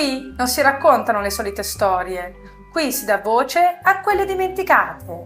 Qui non si raccontano le solite storie, qui si dà voce a quelle dimenticate.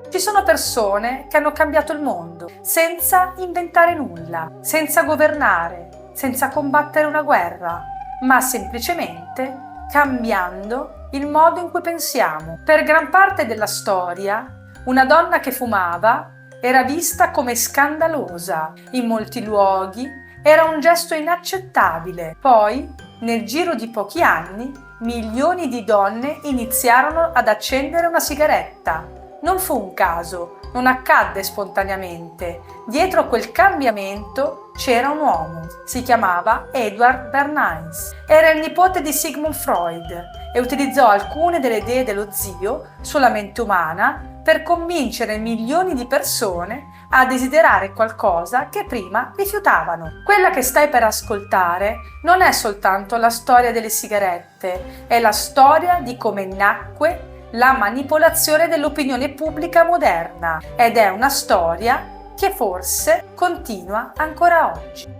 Ci sono persone che hanno cambiato il mondo senza inventare nulla, senza governare, senza combattere una guerra, ma semplicemente cambiando il modo in cui pensiamo. Per gran parte della storia, una donna che fumava era vista come scandalosa. In molti luoghi era un gesto inaccettabile. Poi, nel giro di pochi anni, milioni di donne iniziarono ad accendere una sigaretta. Non fu un caso, non accadde spontaneamente. Dietro quel cambiamento c'era un uomo. Si chiamava Edward Bernays. Era il nipote di Sigmund Freud e utilizzò alcune delle idee dello zio sulla mente umana per convincere milioni di persone a desiderare qualcosa che prima rifiutavano. Quella che stai per ascoltare non è soltanto la storia delle sigarette, è la storia di come nacque la manipolazione dell'opinione pubblica moderna ed è una storia che forse continua ancora oggi.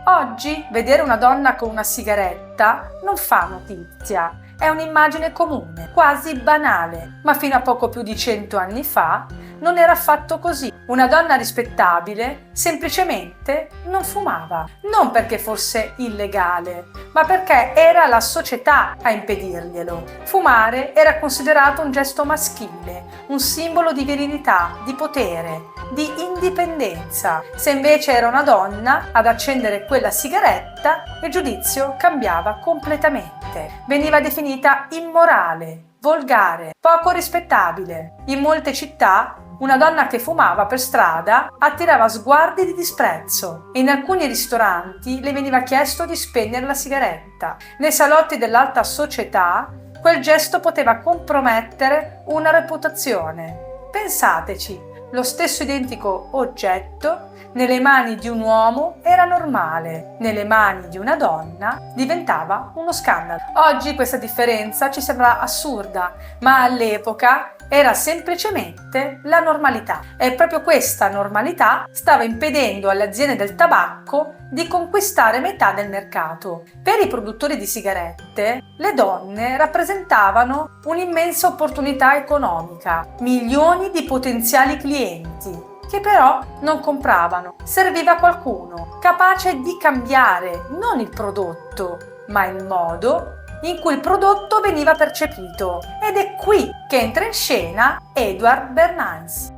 Oggi vedere una donna con una sigaretta non fa notizia, è un'immagine comune, quasi banale, ma fino a poco più di 100 anni fa non era affatto così. Una donna rispettabile semplicemente non fumava, non perché fosse illegale, ma perché era la società a impedirglielo. Fumare era considerato un gesto maschile, un simbolo di virilità, di potere, di indipendenza. Se invece era una donna ad accendere quella sigaretta, il giudizio cambiava completamente. Veniva definita immorale, volgare, poco rispettabile. In molte città una donna che fumava per strada attirava sguardi di disprezzo e in alcuni ristoranti le veniva chiesto di spegnere la sigaretta. Nei salotti dell'alta società quel gesto poteva compromettere una reputazione. Pensateci, lo stesso identico oggetto nelle mani di un uomo era normale, nelle mani di una donna diventava uno scandalo. Oggi questa differenza ci sembra assurda, ma all'epoca era semplicemente la normalità. E proprio questa normalità stava impedendo alle aziende del tabacco di conquistare metà del mercato. Per i produttori di sigarette, le donne rappresentavano un'immensa opportunità economica, milioni di potenziali clienti che però non compravano. Serviva qualcuno capace di cambiare non il prodotto, ma il modo in cui il prodotto veniva percepito. Ed è qui che entra in scena Edward Bernays.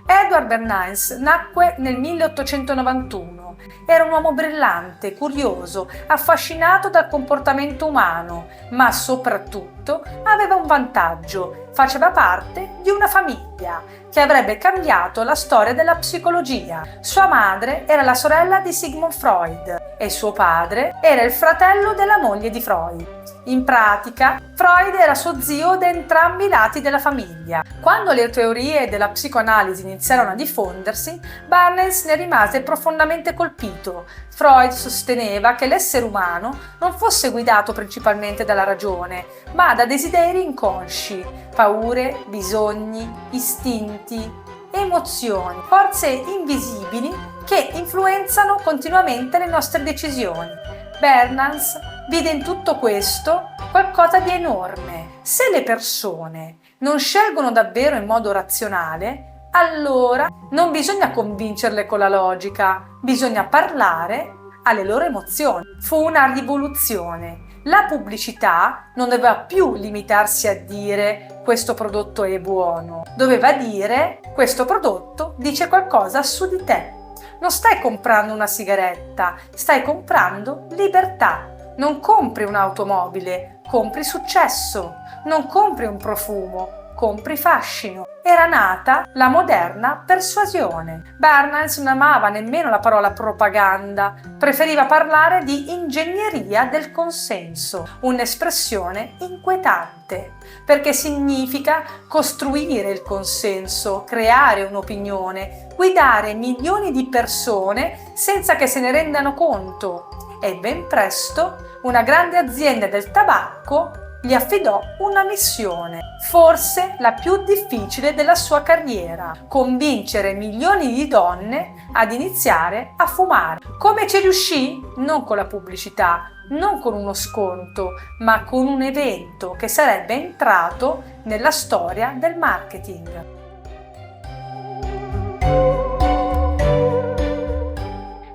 Edward Bernays nacque nel 1891. Era un uomo brillante, curioso, affascinato dal comportamento umano, ma soprattutto aveva un vantaggio: faceva parte di una famiglia che avrebbe cambiato la storia della psicologia. Sua madre era la sorella di Sigmund Freud e suo padre era il fratello della moglie di Freud. In pratica, Freud era suo zio da entrambi i lati della famiglia. Quando le teorie della psicoanalisi iniziarono a diffondersi, Bernays ne rimase profondamente colpito. Freud sosteneva che l'essere umano non fosse guidato principalmente dalla ragione, ma da desideri inconsci, paure, bisogni, istinti, emozioni, forze invisibili che influenzano continuamente le nostre decisioni. Bernays vide in tutto questo qualcosa di enorme. Se le persone non scelgono davvero in modo razionale, allora non bisogna convincerle con la logica, bisogna parlare alle loro emozioni. Fu una rivoluzione. La pubblicità non doveva più limitarsi a dire questo prodotto è buono, doveva dire questo prodotto dice qualcosa su di te. Non stai comprando una sigaretta, stai comprando libertà. Non compri un'automobile, compri successo. Non compri un profumo, compri fascino. Era nata la moderna persuasione. Bernays non amava nemmeno la parola propaganda, preferiva parlare di ingegneria del consenso, un'espressione inquietante, perché significa costruire il consenso, creare un'opinione, guidare milioni di persone senza che se ne rendano conto. E ben presto una grande azienda del tabacco gli affidò una missione, forse la più difficile della sua carriera: convincere milioni di donne ad iniziare a fumare. Come ci riuscì? Non con la pubblicità, non con uno sconto, ma con un evento che sarebbe entrato nella storia del marketing.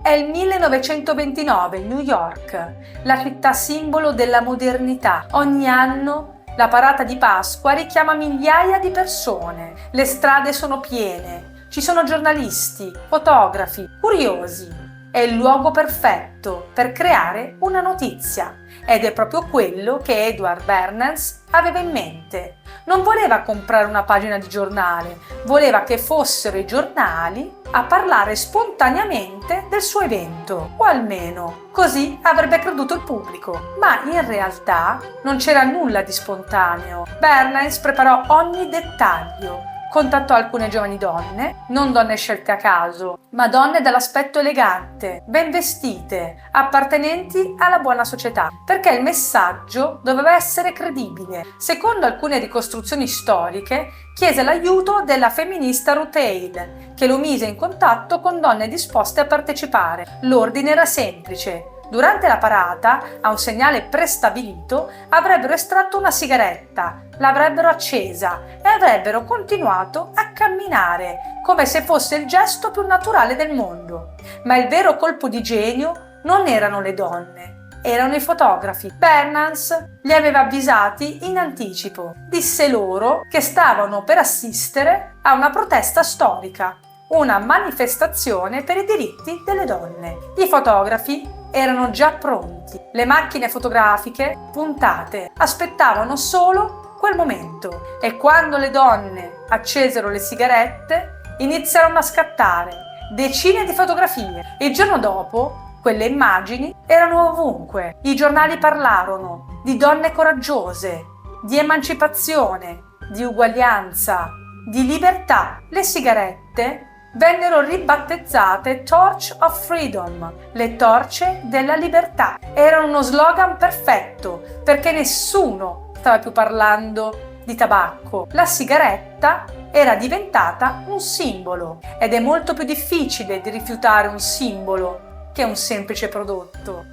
È il 1929, New York, la città simbolo della modernità. Ogni anno la parata di Pasqua richiama migliaia di persone. Le strade sono piene, ci sono giornalisti, fotografi, curiosi. È il luogo perfetto per creare una notizia. Ed è proprio quello che Edward Bernays aveva in mente. Non voleva comprare una pagina di giornale, voleva che fossero i giornali a parlare spontaneamente del suo evento, o almeno così avrebbe creduto il pubblico. Ma in realtà non c'era nulla di spontaneo. Bernays preparò ogni dettaglio. Contattò alcune giovani donne, non donne scelte a caso, ma donne dall'aspetto elegante, ben vestite, appartenenti alla buona società, perché il messaggio doveva essere credibile. Secondo alcune ricostruzioni storiche, chiese l'aiuto della femminista Ruth Hale, che lo mise in contatto con donne disposte a partecipare. L'ordine era semplice. Durante la parata, a un segnale prestabilito, avrebbero estratto una sigaretta, l'avrebbero accesa e avrebbero continuato a camminare, come se fosse il gesto più naturale del mondo. Ma il vero colpo di genio non erano le donne, erano i fotografi. Bernays li aveva avvisati in anticipo. Disse loro che stavano per assistere a una protesta storica, una manifestazione per i diritti delle donne. I fotografi erano già pronti, le macchine fotografiche puntate, aspettavano solo quel momento. E quando le donne accesero le sigarette, iniziarono a scattare decine di fotografie. Il giorno dopo, quelle immagini erano ovunque. I giornali parlarono di donne coraggiose, di emancipazione, di uguaglianza, di libertà. Le sigarette vennero ribattezzate Torch of Freedom, le torce della libertà. Era uno slogan perfetto, perché nessuno stava più parlando di tabacco. La sigaretta era diventata un simbolo, ed è molto più difficile di rifiutare un simbolo che un semplice prodotto.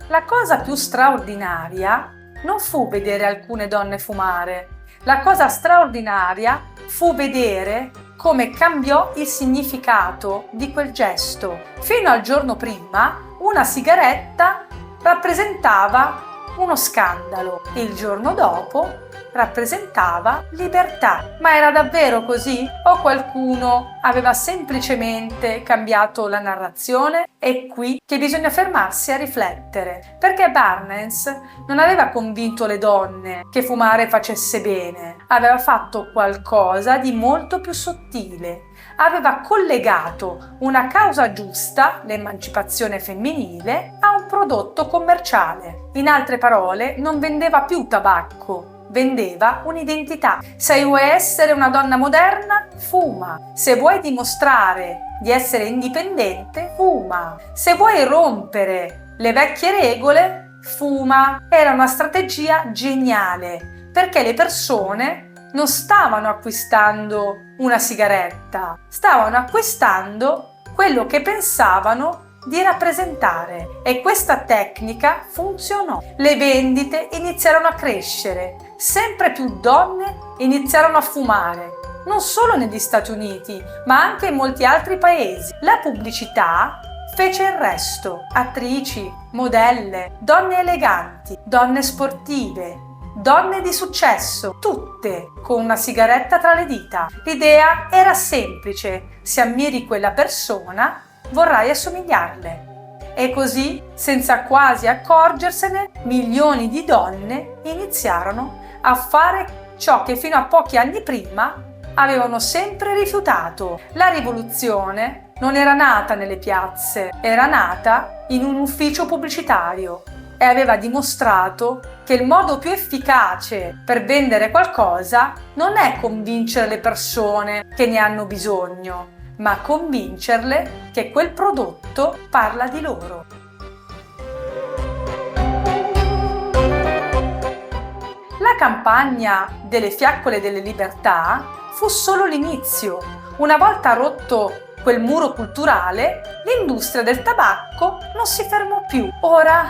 La cosa più straordinaria non fu vedere alcune donne fumare. La cosa straordinaria fu vedere come cambiò il significato di quel gesto. Fino al giorno prima, una sigaretta rappresentava uno scandalo. Il giorno dopo rappresentava libertà. Ma era davvero così? O qualcuno aveva semplicemente cambiato la narrazione? È qui che bisogna fermarsi a riflettere, perché Bernays non aveva convinto le donne che fumare facesse bene, aveva fatto qualcosa di molto più sottile. Aveva collegato una causa giusta, l'emancipazione femminile, a un prodotto commerciale. In altre parole, non vendeva più tabacco, vendeva un'identità. Se vuoi essere una donna moderna, fuma. Se vuoi dimostrare di essere indipendente, fuma. Se vuoi rompere le vecchie regole, fuma. Era una strategia geniale, perché le persone non stavano acquistando una sigaretta, stavano acquistando quello che pensavano di rappresentare, e questa tecnica funzionò. Le vendite iniziarono a crescere, sempre più donne iniziarono a fumare, non solo negli Stati Uniti, ma anche in molti altri paesi. La pubblicità fece il resto: attrici, modelle, donne eleganti, donne sportive, donne di successo, tutte con una sigaretta tra le dita. L'idea era semplice: se ammiri quella persona, vorrai assomigliarle. E così, senza quasi accorgersene, milioni di donne iniziarono a fare ciò che fino a pochi anni prima avevano sempre rifiutato. La rivoluzione non era nata nelle piazze, era nata in un ufficio pubblicitario, e aveva dimostrato che il modo più efficace per vendere qualcosa non è convincere le persone che ne hanno bisogno, ma convincerle che quel prodotto parla di loro. La campagna delle fiaccole delle libertà fu solo l'inizio. Una volta rotto quel muro culturale, l'industria del tabacco non si fermò più. Ora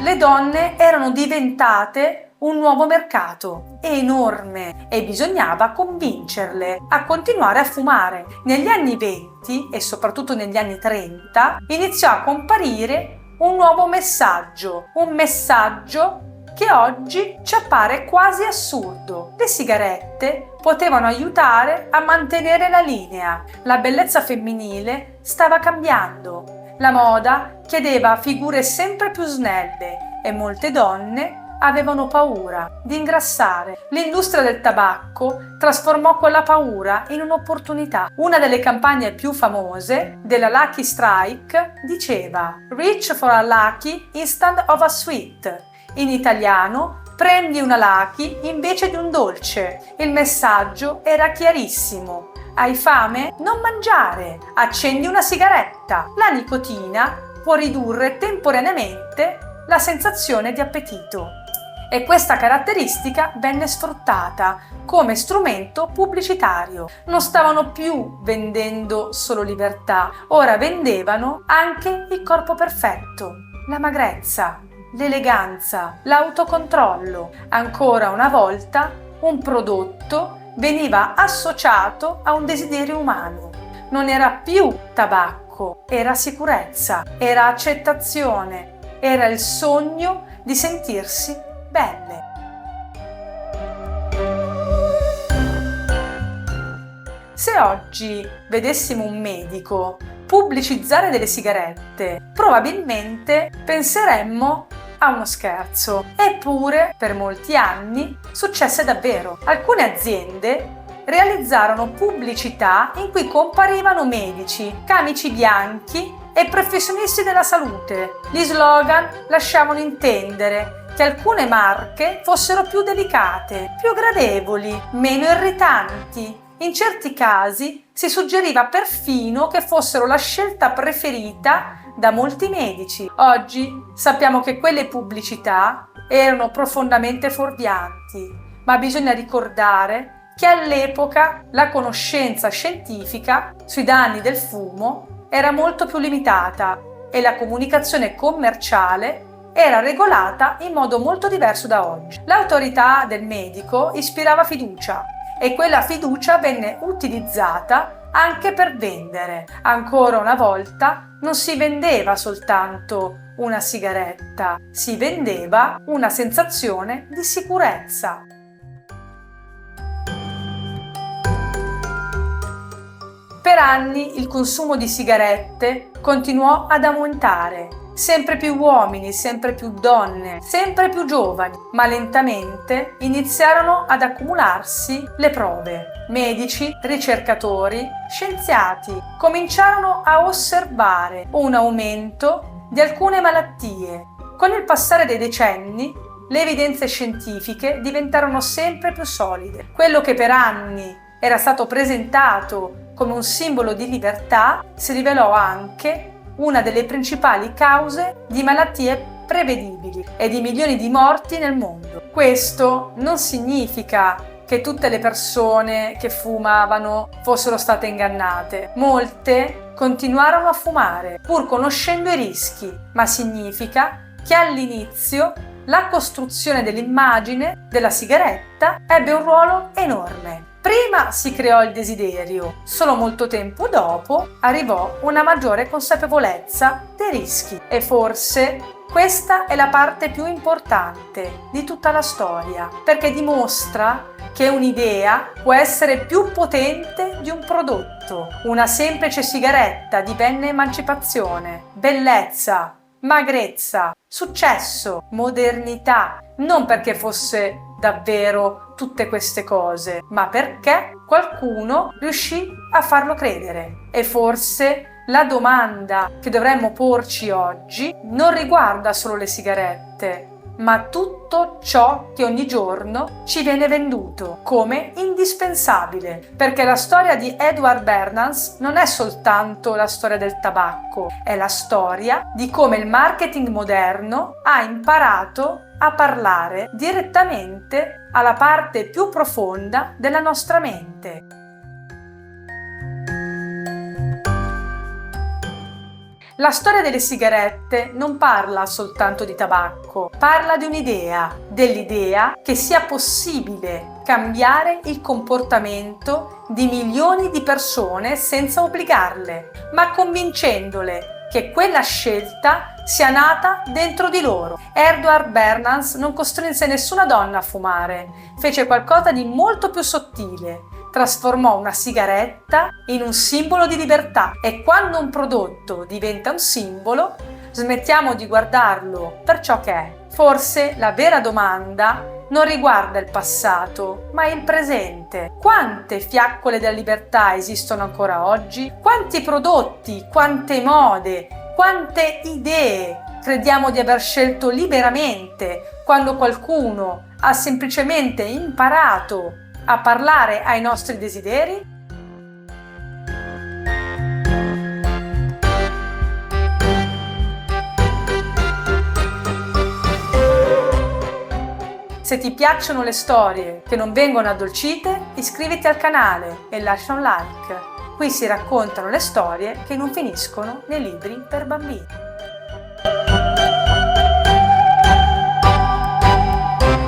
le donne erano diventate un nuovo mercato enorme e bisognava convincerle a continuare a fumare. Negli anni 20 e soprattutto negli anni 30 iniziò a comparire un nuovo messaggio, un messaggio che oggi ci appare quasi assurdo. Le sigarette potevano aiutare a mantenere la linea. La bellezza femminile stava cambiando. La moda chiedeva figure sempre più snelle e molte donne avevano paura di ingrassare. L'industria del tabacco trasformò quella paura in un'opportunità. Una delle campagne più famose della Lucky Strike diceva "Reach for a Lucky instead of a sweet". In italiano, prendi una Lucky invece di un dolce. Il messaggio era chiarissimo. Hai fame? Non mangiare. Accendi una sigaretta. La nicotina può ridurre temporaneamente la sensazione di appetito. E questa caratteristica venne sfruttata come strumento pubblicitario. Non stavano più vendendo solo libertà, ora vendevano anche il corpo perfetto, la magrezza, l'eleganza, l'autocontrollo. Ancora una volta un prodotto veniva associato a un desiderio umano. Non era più tabacco, era sicurezza, era accettazione, era il sogno di sentirsi belle. Se oggi vedessimo un medico pubblicizzare delle sigarette, probabilmente penseremmo a uno scherzo. Eppure, per molti anni, successe davvero. Alcune aziende realizzarono pubblicità in cui comparivano medici, camici bianchi e professionisti della salute. Gli slogan lasciavano intendere che alcune marche fossero più delicate, più gradevoli, meno irritanti. In certi casi si suggeriva perfino che fossero la scelta preferita da molti medici. Oggi sappiamo che quelle pubblicità erano profondamente fuorvianti, ma bisogna ricordare che all'epoca la conoscenza scientifica sui danni del fumo era molto più limitata e la comunicazione commerciale era regolata in modo molto diverso da oggi. L'autorità del medico ispirava fiducia e quella fiducia venne utilizzata anche per vendere. Ancora una volta non si vendeva soltanto una sigaretta, si vendeva una sensazione di sicurezza. Per anni il consumo di sigarette continuò ad aumentare. Sempre più uomini, sempre più donne, sempre più giovani, ma lentamente iniziarono ad accumularsi le prove. Medici, ricercatori, scienziati cominciarono a osservare un aumento di alcune malattie. Con il passare dei decenni, le evidenze scientifiche diventarono sempre più solide. Quello che per anni era stato presentato come un simbolo di libertà si rivelò anche una delle principali cause di malattie prevedibili e di milioni di morti nel mondo. Questo non significa che tutte le persone che fumavano fossero state ingannate. Molte continuarono a fumare pur conoscendo i rischi, ma significa che all'inizio la costruzione dell'immagine della sigaretta ebbe un ruolo enorme. Prima si creò il desiderio, solo molto tempo dopo arrivò una maggiore consapevolezza dei rischi e forse questa è la parte più importante di tutta la storia, perché dimostra che un'idea può essere più potente di un prodotto. Una semplice sigaretta divenne emancipazione, bellezza, magrezza, successo, modernità, non perché fosse davvero tutte queste cose, ma perché qualcuno riuscì a farlo credere. E forse la domanda che dovremmo porci oggi non riguarda solo le sigarette, ma tutto ciò che ogni giorno ci viene venduto come indispensabile, perché la storia di Edward Bernays non è soltanto la storia del tabacco, è la storia di come il marketing moderno ha imparato a parlare direttamente alla parte più profonda della nostra mente. La storia delle sigarette non parla soltanto di tabacco, parla di un'idea, dell'idea che sia possibile cambiare il comportamento di milioni di persone senza obbligarle, ma convincendole che quella scelta sia nata dentro di loro. Edward Bernays non costrinse nessuna donna a fumare, fece qualcosa di molto più sottile. Trasformò una sigaretta in un simbolo di libertà, e quando un prodotto diventa un simbolo, smettiamo di guardarlo per ciò che è. Forse la vera domanda non riguarda il passato, ma il presente. Quante fiaccole della libertà esistono ancora oggi? Quanti prodotti, quante mode, quante idee crediamo di aver scelto liberamente, quando qualcuno ha semplicemente imparato a parlare ai nostri desideri? Se ti piacciono le storie che non vengono addolcite, iscriviti al canale e lascia un like. Qui si raccontano le storie che non finiscono nei libri per bambini.